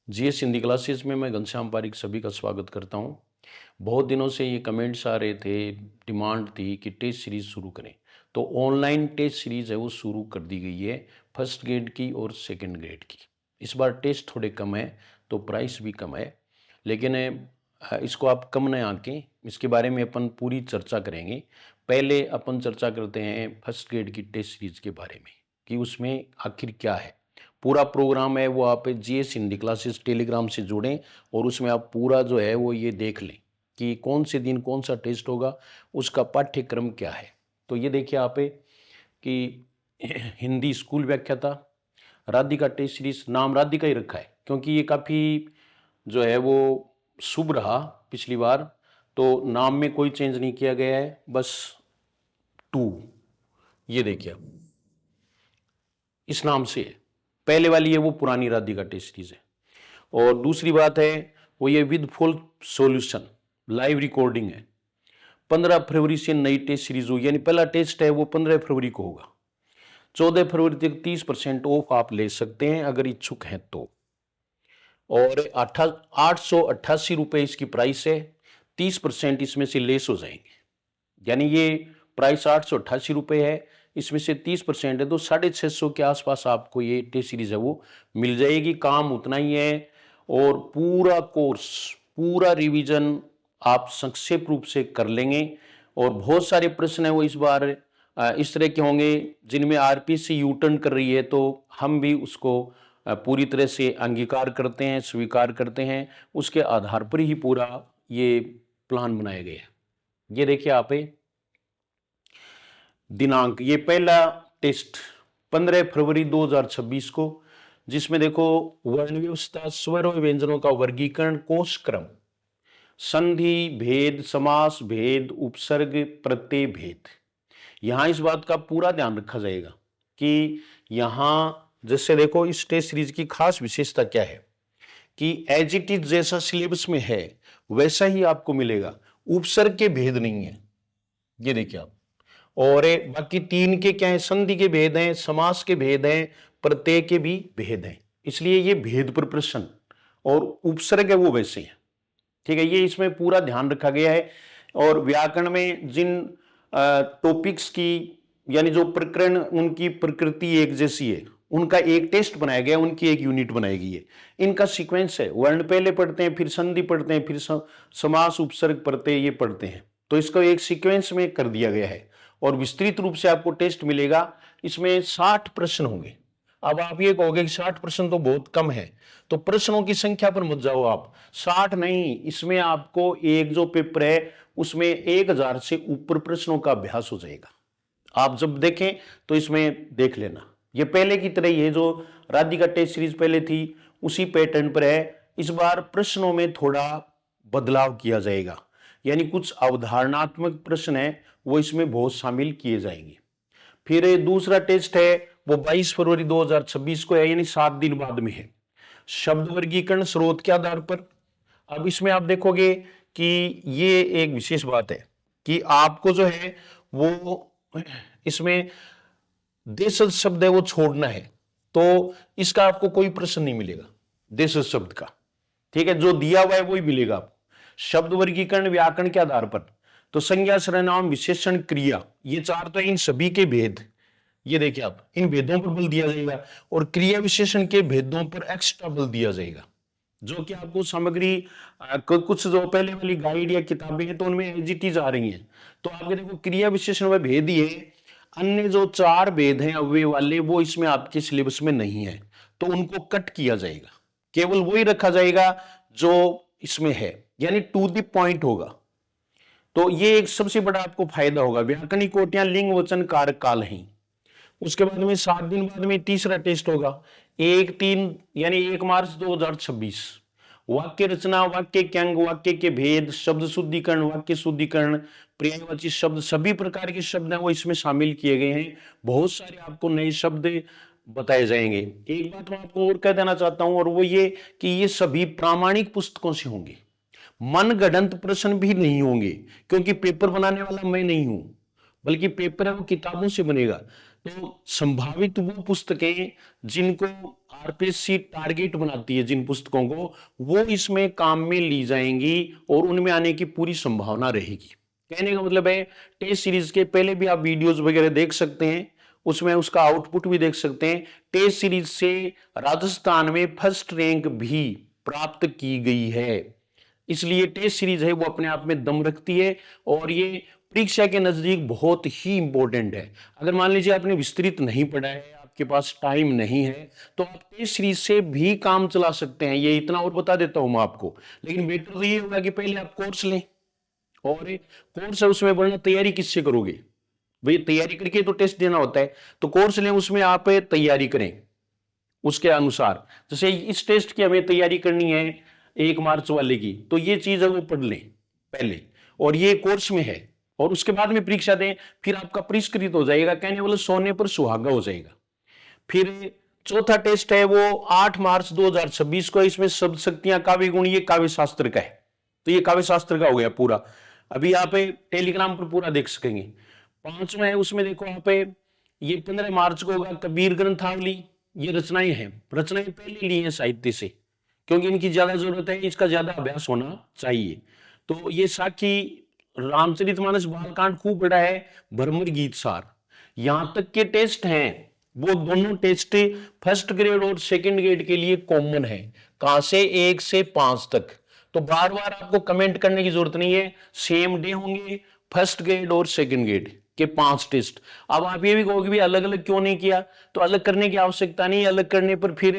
GS Hindi classes में मैं घनश्याम पारिक सभी का स्वागत करता हूं। बहुत दिनों से ये कमेंट्स आ रहे थे, डिमांड थी कि टेस्ट सीरीज़ शुरू करें। तो ऑनलाइन टेस्ट सीरीज़ है वो शुरू कर दी गई है, फर्स्ट ग्रेड की और सेकंड ग्रेड की। इस बार टेस्ट थोड़े कम है तो प्राइस भी कम है, लेकिन इसको आप कम न आंकें। इसके बारे में अपन पूरी चर्चा करेंगे। पहले अपन चर्चा करते हैं फर्स्ट ग्रेड की टेस्ट सीरीज़ के बारे में कि उसमें आखिर क्या है। पूरा प्रोग्राम है वो आप जीएस हिंदी क्लासेस टेलीग्राम से जुड़ें और उसमें आप पूरा जो है वो ये देख लें कि कौन से दिन कौन सा टेस्ट होगा, उसका पाठ्यक्रम क्या है। तो ये देखिए आप कि हिंदी स्कूल व्याख्याता राधिका टेस्ट सीरीज, नाम राधिका ही रखा है क्योंकि ये काफ़ी जो है वो शुभ रहा पिछली बार। तो नाम में कोई चेंज नहीं किया गया है, बस 2 ये देखिए आप इस नाम से है। पहले वाली है वो पुरानी राधिका टेस्ट सीरीज है। और दूसरी बात है वो ये with full solution live recording है। 15 फरवरी से नई टेस्ट सीरीज होगी, यानी पहला टेस्ट है वो 15 फरवरी को होगा। 14 फरवरी तक 30% ऑफ आप ले सकते हैं अगर इच्छुक हैं तो। और 888 रुपये इसकी प्राइस है, 30% इसमें से लेस हो जाएंगे। यानी ये प्राइस 888 रुपये है, इसमें से 30% है तो 650 के आसपास आपको ये टेस्ट सीरीज है वो मिल जाएगी। काम उतना ही है और पूरा कोर्स, पूरा रिवीजन आप संक्षेप रूप से कर लेंगे। और बहुत सारे प्रश्न है वो इस बार इस तरह के होंगे जिनमें आरपीसी यू टर्न कर रही है, तो हम भी उसको पूरी तरह से अंगीकार करते हैं, स्वीकार करते हैं। उसके आधार पर ही पूरा ये प्लान बनाया गया है। ये देखिए आप दिनांक, ये पहला टेस्ट 15 फरवरी 2026 को, जिसमें देखो वर्ण व्यवस्था, स्वर और व्यंजनों का वर्गीकरण, कोश क्रम, संधि भेद, समास भेद, उपसर्ग, प्रत्यय भेद। यहां इस बात का पूरा ध्यान रखा जाएगा कि यहां जैसे देखो इस टेस्ट सीरीज की खास विशेषता क्या है कि एज इट इज जैसा सिलेबस में है वैसा ही आपको मिलेगा, उपसर्ग के भेद नहीं है। ये देखिए आप। और बाकी 3 के क्या है, संधि के भेद हैं, समास के भेद हैं, प्रत्यय के भी भेद हैं। इसलिए ये भेद पर प्रश्न और उपसर्ग है वो वैसे है। ठीक है, ये इसमें पूरा ध्यान रखा गया है। और व्याकरण में जिन टॉपिक्स की यानी जो प्रकरण उनकी प्रकृति एक जैसी है उनका एक टेस्ट बनाया गया, उनकी एक यूनिट बनाई गई है। इनका सीक्वेंस है, वर्ण पहले पढ़ते हैं, फिर संधि पढ़ते हैं, फिर समास, उपसर्ग, प्रत्यय ये पढ़ते हैं। तो इसको एक सीक्वेंस में कर दिया गया है और विस्तृत रूप से आपको टेस्ट मिलेगा। इसमें 60 प्रश्न होंगे। अब आप ये कहोगे कि 60 प्रश्न तो बहुत कम है, तो प्रश्नों की संख्या पर मत जाओ आप। 60 नहीं, इसमें आपको एक जो पेपर है उसमें 1000 से ऊपर प्रश्नों का अभ्यास हो जाएगा। आप जब देखें तो इसमें देख लेना, ये पहले की तरह ही है। जो राधिका टेस्ट सीरीज पहले थी उसी पैटर्न पर है। इस बार प्रश्नों में थोड़ा बदलाव किया जाएगा, यानी कुछ अवधारणात्मक प्रश्न है वो इसमें बहुत शामिल किए जाएंगे। फिर दूसरा टेस्ट है वो 22 फरवरी 2026 को है, यानी 7 दिन बाद में है। शब्द वर्गीकरण स्रोत के आधार पर। अब इसमें आप देखोगे कि ये एक विशेष बात है कि आपको जो है वो इसमें देशज शब्द है वो छोड़ना है, तो इसका आपको कोई प्रश्न नहीं मिलेगा देशज शब्द का। ठीक है, जो दिया हुआ है वही मिलेगा आपको। शब्द वर्गीकरण व्याकरण के आधार पर, तो संज्ञा, सर्वनाम, विशेषण, क्रिया, ये 4 तो इन सभी के भेद, ये देखिए आप, इन भेदों पर बल दिया जाएगा। और क्रिया विशेषण के भेदों पर एक्स्ट्रा बल दिया जाएगा, जो कि आपको सामग्री कुछ जो पहले वाली गाइड या किताबें हैं तो उनमें एजीटीज आ रही हैं। तो आपके देखो क्रिया विशेषण में भेद ही है, अन्य जो 4 भेद हैं अव्यय वाले वो इसमें आपके सिलेबस में नहीं है, तो उनको कट किया जाएगा। केवल वही रखा जाएगा जो इसमें है, यानी टू द पॉइंट होगा। तो ये एक सबसे बड़ा आपको फायदा होगा। व्याकरणिक कोटियां लिंग, वचन, कारक, काल हैं। उसके बाद में 7 दिन बाद में तीसरा टेस्ट होगा 1/3 यानी 1 मार्च 2026। वाक्य रचना, वाक्य के अंग, वाक्य के भेद, शब्द शुद्धिकरण, वाक्य शुद्धिकरण, पर्यायवाची शब्द, सभी प्रकार के शब्द हैं वो इसमें शामिल किए गए हैं। बहुत सारे आपको नए शब्द बताए जाएंगे। एक बात मैं आपको और कह देना चाहता हूं, और वो ये कि ये सभी प्रामाणिक पुस्तकों से होंगे, मनगढ़ंत प्रश्न भी नहीं होंगे, क्योंकि पेपर बनाने वाला मैं नहीं हूं, बल्कि पेपर है वो किताबों से बनेगा। तो संभावित वो पुस्तकें जिनको आरपीएससी टारगेट बनाती है, जिन पुस्तकों को, वो इसमें काम में ली जाएंगी और उनमें आने की पूरी संभावना रहेगी। कहने का मतलब है टेस्ट सीरीज के पहले भी आप वीडियोस वगैरह देख सकते हैं, उसमें उसका आउटपुट भी देख सकते हैं। टेस्ट सीरीज से राजस्थान में फर्स्ट रैंक भी प्राप्त की गई है, इसलिए टेस्ट सीरीज है वो अपने आप में दम रखती है और ये परीक्षा के नजदीक बहुत ही इंपॉर्टेंट है। अगर मान लीजिए आपने विस्तृत नहीं पढ़ा है, आपके पास टाइम नहीं है, तो आप टेस्ट सीरीज से भी काम चला सकते हैं। ये इतना और बता देता हूं मैं आपको, लेकिन बेटर तो ये होगा कि पहले आप कोर्स लें, और कोर्स है उसमें बढ़ना, तैयारी किससे करोगे भाई, तैयारी करके तो टेस्ट देना होता है। तो कोर्स लें, उसमें आप तैयारी करें उसके अनुसार। जैसे इस टेस्ट की हमें तैयारी करनी है 1 मार्च वाले की, तो ये चीज है वो पढ़ लें पहले, और ये कोर्स में है, और उसके बाद में परीक्षा दें, फिर आपका परिष्कृत हो जाएगा, कहने वाले सोने पर सुहागा हो जाएगा। फिर चौथा टेस्ट है वो 8 मार्च 2026 को, इसमें शब्द शक्तियां काव्य गुण, ये काव्य शास्त्र का है, तो ये काव्य शास्त्र का हो गया पूरा। अभी आप टेलीग्राम पर पूरा देख सकेंगे। पांचवा है उसमें देखो आप, ये 15 मार्च को होगा कबीर ग्रंथावली, ये रचनाएं हैं, रचनाएं पहले ली हैं साहित्य से, क्योंकि इनकी ज्यादा जरूरत है, इसका ज्यादा अभ्यास होना चाहिए। तो ये साखी, रामचरितमानस, बालकांड खूब बड़ा है, भ्रमर गीत सार, यहां तक के टेस्ट हैं, वो दोनों टेस्ट फर्स्ट ग्रेड और सेकंड ग्रेड के लिए कॉमन है। कहां से? 1 से 5 तक। तो बार बार आपको कमेंट करने की जरूरत नहीं है, सेम डे होंगे फर्स्ट ग्रेड और सेकंड ग्रेड के 5 टेस्ट। अब आप ये भी कहोगे भी अलग अलग क्यों नहीं किया, तो अलग करने की आवश्यकता नहीं, अलग करने पर फिर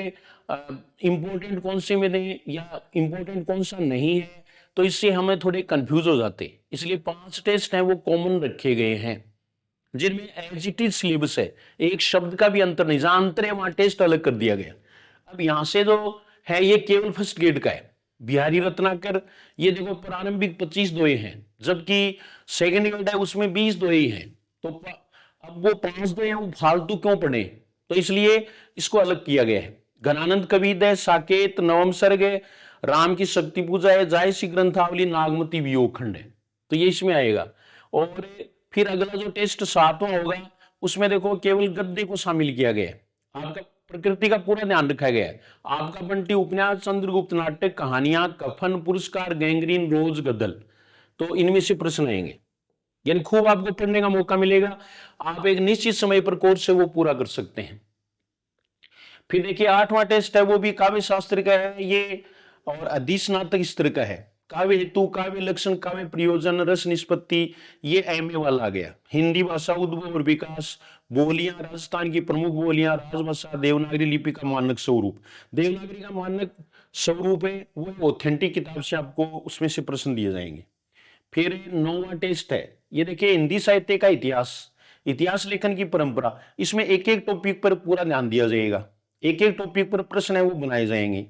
इंपॉर्टेंट कौन से में दें या इंपॉर्टेंट कौन सा नहीं है, तो इससे हमें थोड़े कंफ्यूज हो जाते। इसलिए 5 टेस्ट हैं वो कॉमन रखे गए हैं, जिनमें एज इट इज सिलेबस है, एक शब्द का भी अंतर नहीं, जहां अंतर है वहां टेस्ट अलग कर दिया गया। अब यहां से जो है ये केवल फर्स्ट ग्रेड का है, बिहारी रत्नाकर, ये देखो प्रारंभिक 25 दोहे हैं, जबकि सेकंड ग्रेड है उसमें 20 दोहे हैं। तो अब वो 5 दोहे हैं वो फालतू क्यों पढ़े, तो इसलिए इसको अलग किया गया है। घनानंद कविद है, साकेत, नवम सर्ग है, राम की शक्ति पूजा है, जायसी ग्रंथावली, नागमती वियोग खंड है, तो ये इसमें आएगा। और फिर अगला जो टेस्ट 7वां होगा, उसमें देखो केवल गद्य को शामिल किया गया है, आपका प्रकृति का पूरा ध्यान रखा गया है। आपका बंटी, उपन्यास, चंद्रगुप्त, नाटक, कहानियां, कफन, पुरस्कार, गैंग्रीन, रोज, गदल, तो इनमें से प्रश्न आएंगे, यानी खूब आपको पढ़ने का मौका मिलेगा। आप एक निश्चित समय पर कोर्स है वो पूरा कर सकते हैं। फिर देखिए 8वां टेस्ट है वो भी काव्य शास्त्र का है ये, और अधिस्नातक स्तर का है। काव्य हेतु, काव्य लक्षण, काव्य प्रयोजन, रस निष्पत्ति, ये एमए वाला आ गया। हिंदी भाषा, उद्भव और विकास, बोलियां, राजस्थान की प्रमुख बोलियां, राजभाषा, देवनागरी लिपि का मानक स्वरूप। देवनागरी का मानक स्वरूप है वो ऑथेंटिक किताब से आपको उसमें से प्रश्न दिए जाएंगे। फिर 9वां टेस्ट है, ये देखिए हिंदी साहित्य का इतिहास, इतिहास लेखन की परंपरा, इसमें एक एक टॉपिक पर पूरा ध्यान दिया जाएगा, एक एक टॉपिक पर प्रश्न है वो बनाए जाएंगे।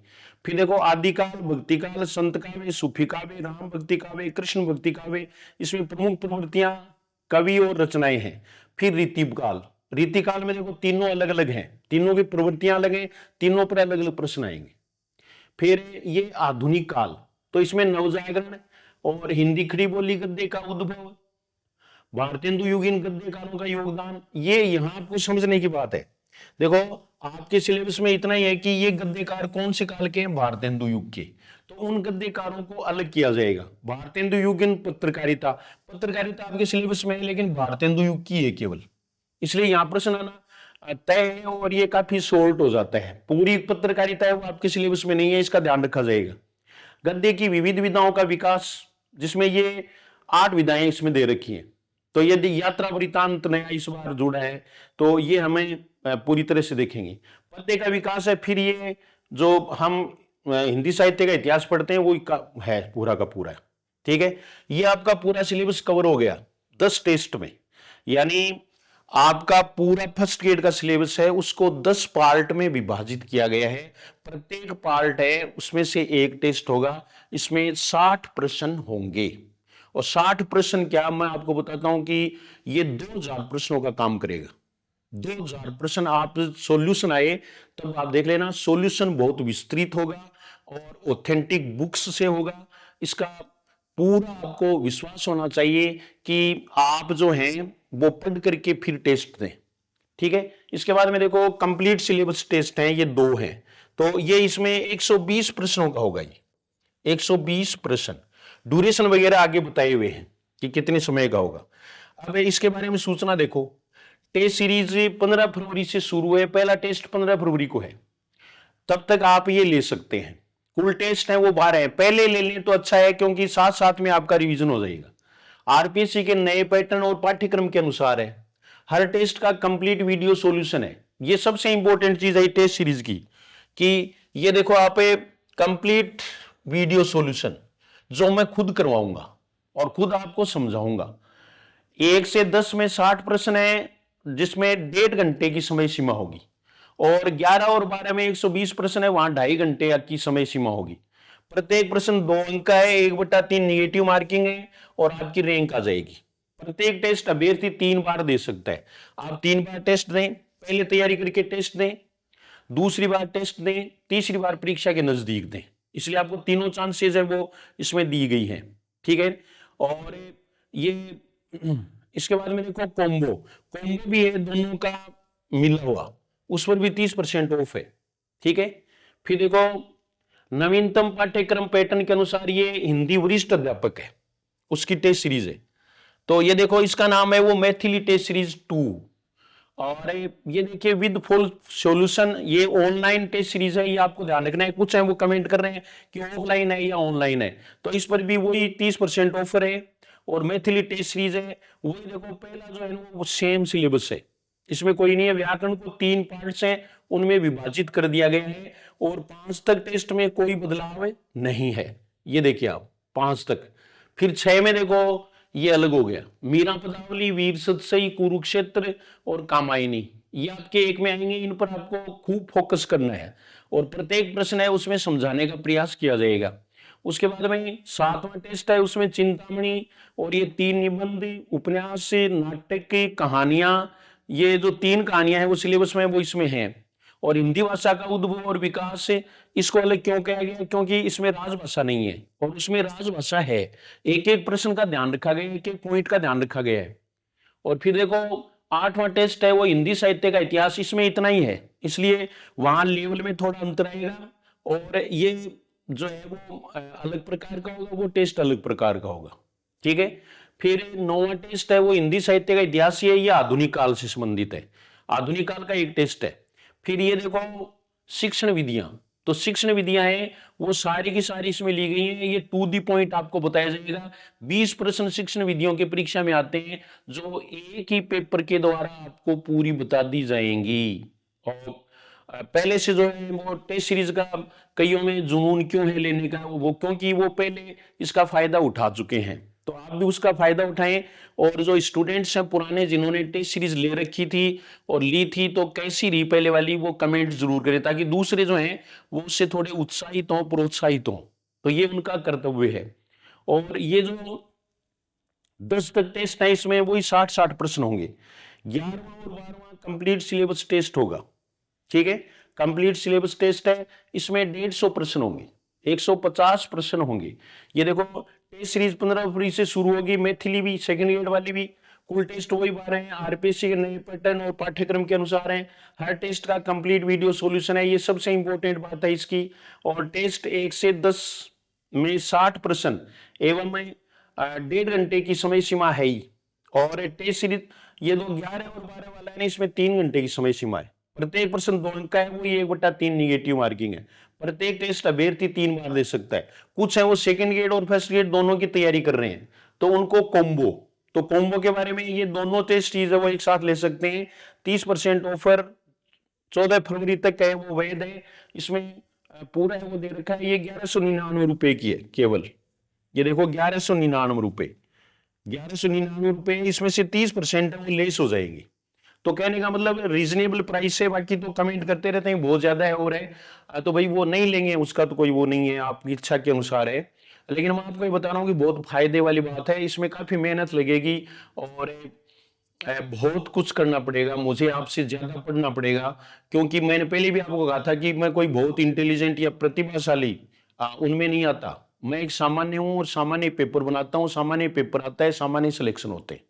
फिर देखो आदिकाल, भक्ति काल, संत काव्य, सूफी काव्य, राम भक्ति काव्य, कृष्ण भक्ति काव्य, इसमें प्रमुख प्रवृत्तियां, कवि और रचनाएं हैं। फिर रीतिकाल, रीतिकाल में देखो तीनों अलग अलग हैं, तीनों की प्रवृत्तियां अलग हैं, तीनों पर अलग अलग प्रश्न आएंगे। फिर ये आधुनिक काल, तो इसमें नवजागरण और हिंदी खड़ी बोली गद्य का उद्भव, भारतेंदु युगीन गद्यकारों का योगदान, ये यहां आपको समझने की बात है। देखो आपके सिलेबस में इतना ही है कि ये गद्यकार कौन से काल के हैं, भारतेंदु युग के, तो उन गद्यकारों को अलग किया जाएगा। भारतेंदु युगीन पत्रकारिता, पत्रकारिता आपके सिलेबस में है लेकिन भारतेंदु युग की है केवल, इसलिए यहां प्रश्न आना तय है, और ये काफी शॉर्ट हो जाता है। पूरी पत्रकारिता है वो आपके सिलेबस में नहीं है, इसका ध्यान रखा जाएगा। गद्य की विविध विधाओं का विकास, जिसमें ये 8 विधाएं इसमें दे रखी हैं। तो यदि यात्रा वृतांत नया इस बार जुड़ा है तो ये हमें पूरी तरह से देखेंगे। पद्य का विकास है, फिर ये जो हम हिंदी साहित्य का इतिहास पढ़ते हैं वो है पूरा का पूरा, ठीक है। ये आपका पूरा सिलेबस कवर हो गया 10 टेस्ट में, यानी आपका पूरा फर्स्ट ग्रेड का सिलेबस है उसको 10 पार्ट में विभाजित किया गया है। प्रत्येक पार्ट है उसमें से एक टेस्ट होगा, इसमें 60 प्रश्न होंगे, और 60 प्रश्न क्या, मैं आपको बताता हूं कि ये 2000 प्रश्नों का काम करेगा। 2000 प्रश्न आप सॉल्यूशन आए तब आप देख लेना, सॉल्यूशन बहुत विस्तृत होगा और ऑथेंटिक बुक्स से होगा। इसका पूरा आपको विश्वास होना चाहिए कि आप जो हैं वो पढ़ करके फिर टेस्ट दें, ठीक है। इसके बाद में देखो कंप्लीट सिलेबस टेस्ट है, ये 2 हैं, तो ये इसमें 120 प्रश्नों का होगा, ये 120 प्रश्न। ड्यूरेशन वगैरह आगे बताए हुए हैं कि कितने समय का होगा। अब इसके बारे में सूचना देखो, टेस्ट सीरीज 15 फरवरी से शुरू है, पहला टेस्ट 15 फरवरी को है, तब तक आप ये ले सकते हैं। कुल टेस्ट है वो 12 है, पहले ले लें तो अच्छा है क्योंकि साथ साथ में आपका रिवीजन हो जाएगा। आरपीएससी के नए पैटर्न और पाठ्यक्रम के अनुसार है, हर टेस्ट का कंप्लीट वीडियो सॉल्यूशन है। ये सबसे इंपॉर्टेंट चीज है टेस्ट सीरीज की, कि ये देखो आप कंप्लीट वीडियो सॉल्यूशन जो मैं खुद करवाऊंगा और खुद आपको समझाऊंगा। 1 से 10 में 60 प्रश्न है, जिसमें 1.5 घंटे की समय सीमा होगी, और 11 और 12 में 120 प्रश्न है, वहां 2.5 घंटे की समय सीमा होगी। प्रत्येक प्रश्न 2 अंक का है, 1/3 निगेटिव मार्किंग है और आपकी रैंक आ जाएगी। प्रत्येक टेस्ट अभ्यर्थी 3 बार दे सकता है। आप 3 बार टेस्ट दें, पहले तैयारी करके टेस्ट दें, दूसरी बार टेस्ट दें, तीसरी बार परीक्षा के नजदीक दें। इसलिए आपको तीनों चांसेस है वो इसमें दी गई है, ठीक है। और ये इसके बाद में देखो कॉम्बो भी है, दोनों का मिला हुआ, उस पर भी 30% ऑफ है, ठीक है। फिर देखो नवीनतम पाठ्यक्रम पैटर्न के अनुसार ये हिंदी वरिष्ठ अध्यापक है, उसकी टेस्ट सीरीज है। तो ये देखो इसका नाम है वो मैथिली टेस्ट सीरीज 2। और ये देखिए विद फुल सॉल्यूशन, ये ऑनलाइन टेस्ट सीरीज है, ये आपको ध्यान रखना है। कुछ है वो कमेंट कर रहे हैं कि ऑफलाइन है या ऑनलाइन है, तो इस पर भी वही 30% ऑफर है। और मैथिली टेस्ट सीरीज है, वही देखो पहला जो है वो सेम सिलेबस है, इसमें कोई नहीं है। व्याकरण को 3 पार्ट्स हैं, उनमें विभाजित कर दिया गया है, और 5 तक टेस्ट में कोई बदलाव नहीं है। ये देखिए आप 5 तक। फिर 6 में देखो ये अलग हो गया, मीरा पदावली, वीर सतसई, कुरुक्षेत्र और कामायनी, ये आपके एक में आएंगे। इन पर आपको खूब फोकस करना है, और प्रत्येक प्रश्न है उसमें समझाने का प्रयास किया जाएगा। उसके बाद में 7वां टेस्ट है, उसमें चिंतामणि, और ये 3 निबंध, उपन्यास, नाटक की कहानियां, ये जो 3 कहानियां हैं वो सिलेबस में वो इसमें हैं। और हिंदी भाषा का उद्भव और विकास, इसको अलग क्यों कहा गया, क्योंकि इसमें राजभाषा नहीं है और उसमें राजभाषा है। एक एक प्रश्न का ध्यान रखा गया है, एक एक पॉइंट का ध्यान रखा गया है। और फिर देखो 8वां टेस्ट है वो हिंदी साहित्य का इतिहास, इसमें इतना ही है, इसलिए वहां लेवल में थोड़ा अंतर आएगा। और ये जो है वो अलग प्रकार का होगा, वो टेस्ट अलग प्रकार का होगा, ठीक है। फिर 9वां टेस्ट है वो हिंदी साहित्य का इतिहास ही है, ये आधुनिक काल से संबंधित है, आधुनिक काल का एक टेस्ट है। फिर ये देखो शिक्षण विधियां, तो शिक्षण विधियां हैं वो सारी की सारी इसमें ली गई हैं, ये टू दी पॉइंट आपको बताया जाएगा। 20 प्रश्न शिक्षण विधियों के परीक्षा में आते हैं, जो एक ही पेपर के द्वारा आपको पूरी बता दी जाएंगी। और पहले से जो है वो टेस्ट सीरीज का कईयों में जुनून क्यों है लेने का, वो क्योंकि वो पहले इसका फायदा उठा चुके हैं, तो आप भी उसका फायदा उठाएं। और जो स्टूडेंट्स हैं पुराने जिन्होंने टेस्ट सीरीज ले रखी थी और ली थी, तो कैसी रही पहले वाली, वो कमेंट जरूर करें, ताकि दूसरे जो हैं वो उससे थोड़े उत्साहित हों, प्रोत्साहित हों। तो ये उनका कर्तव्य है। और ये जो 10 तक टेस्ट है, इसमें वही 60 प्रश्न होंगे। 11वां और 12वां कंप्लीट सिलेबस टेस्ट होगा, ठीक है। कंप्लीट सिलेबस टेस्ट है, इसमें 150 प्रश्न होंगे, 150 प्रश्न होंगे। ये देखो टेस्ट सीरीज 15 फरवरी से शुरू होगी, मैथिली भी, सेकंड ग्रेड वाली भी। कुल टेस्ट वही 12 हैं, आरपीएससी के नए पैटर्न और पाठ्यक्रम के अनुसार हैं। हर टेस्ट का कंप्लीट वीडियो सॉल्यूशन है, ये सबसे इंपॉर्टेंट बात है इसकी। और टेस्ट 1 से 10 में 60 प्रश्न एवं 1.5 घंटे की समय सीमा है ही। और टेस्ट सीरीज ये 11 और 12 वाला है ना, इसमें 3 घंटे की समय सीमा है। प्रत्येक प्रश्न 2 अंक का है, वो 1/3 निगेटिव मार्किंग है। प्रत्येक टेस्ट अभ्यर्थी 3 बार दे सकता है। कुछ है वो सेकंड ग्रेड और फर्स्ट ग्रेड दोनों की तैयारी कर रहे हैं, तो उनको कॉम्बो, तो कॉम्बो के बारे में, ये दोनों टेस्ट चीज है वो एक साथ ले सकते हैं। 30% ऑफर 14 फरवरी तक है, वो वैध है। इसमें पूरा है वो दे रखा है, ये 1199 रुपए की है केवल। ये देखो 1199 रुपए, 1199 रुपए, इसमें से 30% है वो लेस हो जाएगी। तो कहने का मतलब रीजनेबल प्राइस है। बाकी तो कमेंट करते रहते हैं बहुत ज्यादा है और है, तो भाई वो नहीं लेंगे, उसका तो कोई वो नहीं है, आपकी इच्छा के अनुसार है। लेकिन मैं आपको ये बता रहा हूँ कि बहुत फायदे वाली बात है, इसमें काफी मेहनत लगेगी और बहुत कुछ करना पड़ेगा, मुझे आपसे ज्यादा पढ़ना पड़ेगा। क्योंकि मैंने पहले भी आपको कहा था कि मैं कोई बहुत इंटेलिजेंट या प्रतिभाशाली उनमें नहीं आता। मैं एक सामान्य हूँ और सामान्य पेपर बनाता हूँ, सामान्य पेपर आता है, सामान्य सिलेक्शन होते हैं।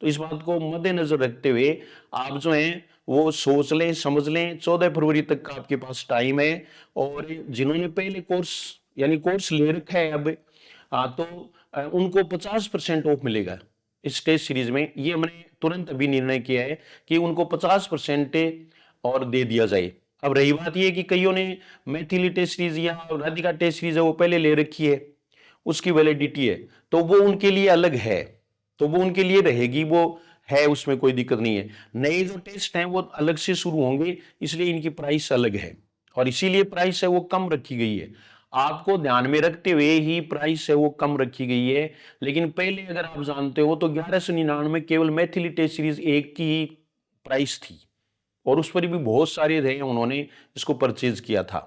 तो इस बात को मद्देनजर रखते हुए आप जो हैं वो सोच लें, समझ लें। 14 फरवरी तक का आपके पास टाइम है। और जिन्होंने पहले कोर्स यानी कोर्स ले रखा है अब, तो उनको 50% ऑफ मिलेगा इस टेस्ट सीरीज में। ये हमने तुरंत अभी निर्णय किया है कि उनको 50% और दे दिया जाए। अब रही बात ये कि कईयों ने मैथिली टेस्ट सीरीज या राधिका टेस्ट सीरीज है वो पहले ले रखी है, उसकी वैलिडिटी है, तो वो उनके लिए अलग है, तो वो उनके लिए रहेगी, वो है, उसमें कोई दिक्कत नहीं है। नए जो टेस्ट हैं वो अलग से शुरू होंगे, इसलिए इनकी प्राइस अलग है और इसीलिए प्राइस है वो कम रखी गई है। आपको ध्यान में रखते हुए ही प्राइस है वो कम रखी गई है। लेकिन पहले अगर आप जानते हो तो 1199 केवल मैथिली टेस्ट सीरीज एक की ही प्राइस थी और उस पर भी बहुत सारे रहे उन्होंने इसको परचेज किया था।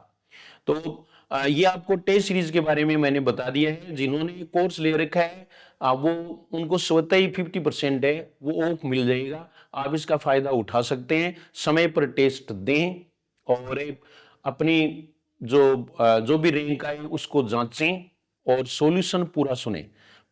तो ये आपको टेस्ट सीरीज के बारे में मैंने बता दिया है। जिन्होंने कोर्स ले रखा है वो उनको स्वतः ही 50% है वो ऑफ मिल जाएगा। आप इसका फायदा उठा सकते हैं, समय पर टेस्ट दें और अपनी जो भी रैंक आए उसको जांचें और सॉल्यूशन पूरा सुने।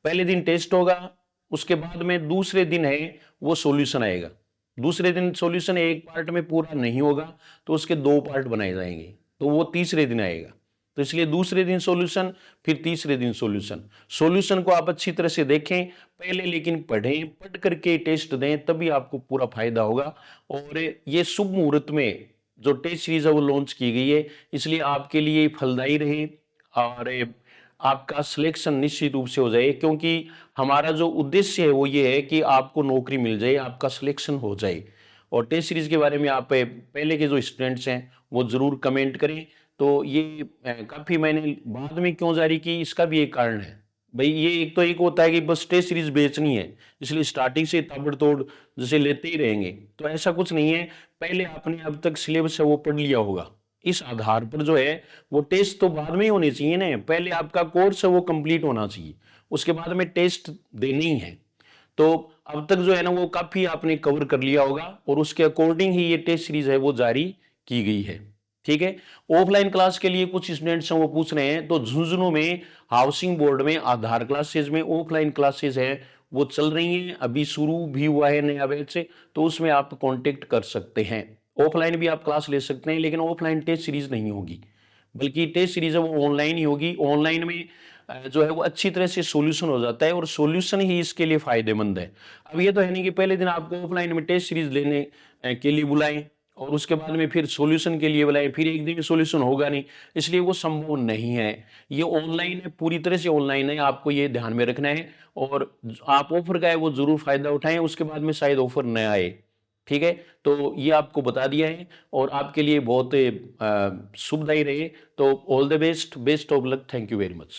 पहले दिन टेस्ट होगा, उसके बाद में दूसरे दिन है वो सॉल्यूशन आएगा। दूसरे दिन सॉल्यूशन एक पार्ट में पूरा नहीं होगा तो उसके 2 पार्ट बनाए जाएंगे, तो वो तीसरे दिन आएगा। तो इसलिए दूसरे दिन सॉल्यूशन, फिर तीसरे दिन सॉल्यूशन। सॉल्यूशन को आप अच्छी तरह से देखें पहले, लेकिन पढ़ें, पढ़ करके टेस्ट दें, तभी आपको पूरा फायदा होगा। और ये शुभ मुहूर्त में जो टेस्ट सीरीज है वो लॉन्च की गई है, इसलिए आपके लिए फलदायी रहे और आपका सिलेक्शन निश्चित रूप से हो जाए। क्योंकि हमारा जो उद्देश्य है वो ये है कि आपको नौकरी मिल जाए, आपका सिलेक्शन हो जाए। और टेस्ट सीरीज के बारे में आप पहले के जो स्टूडेंट्स हैं वो जरूर कमेंट करें। तो ये काफी मैंने बाद में क्यों जारी की, इसका भी एक कारण है भाई। ये एक होता है कि बस टेस्ट सीरीज बेचनी है इसलिए स्टार्टिंग से ताबड़तोड़ जैसे लेते ही रहेंगे, तो ऐसा कुछ नहीं है। पहले आपने अब तक सिलेबस है वो पढ़ लिया होगा, इस आधार पर जो है वो टेस्ट तो बाद में ही होने चाहिए ना। पहले आपका कोर्स है वो कंप्लीट होना चाहिए, उसके बाद में टेस्ट देनी ही है। तो अब तक जो है ना वो काफी आपने कवर कर लिया होगा और उसके अकॉर्डिंग ही ये टेस्ट सीरीज है वो जारी की गई है। ठीक है। ऑफलाइन क्लास के लिए कुछ स्टूडेंट्स हैं वो पूछ रहे हैं, तो झुंझुनू में हाउसिंग बोर्ड में आधार क्लासेज में ऑफलाइन क्लासेज है वो चल रही हैं, अभी शुरू भी हुआ है नया बैच से, तो उसमें आप कांटेक्ट कर सकते हैं। ऑफलाइन भी आप क्लास ले सकते हैं, लेकिन ऑफलाइन टेस्ट सीरीज नहीं होगी, बल्कि टेस्ट सीरीज है वो ऑनलाइन ही होगी। ऑनलाइन में जो है वो अच्छी तरह से सॉल्यूशन हो जाता है और सॉल्यूशन ही इसके लिए फायदेमंद है। अब ये तो है नहीं कि पहले दिन आपको ऑफलाइन में टेस्ट सीरीज लेने के लिए बुलाएं और उसके बाद में फिर सॉल्यूशन के लिए बुलाएं, फिर एक दिन में सॉल्यूशन होगा नहीं, इसलिए वो संभव नहीं है। ये ऑनलाइन है, पूरी तरह से ऑनलाइन है, आपको ये ध्यान में रखना है। और आप ऑफर का है वो जरूर फायदा उठाएं, उसके बाद में शायद ऑफर न आए। ठीक है, तो ये आपको बता दिया है और आपके लिए बहुत शुभदायी रहे। तो all the best, best of luck, thank you very much.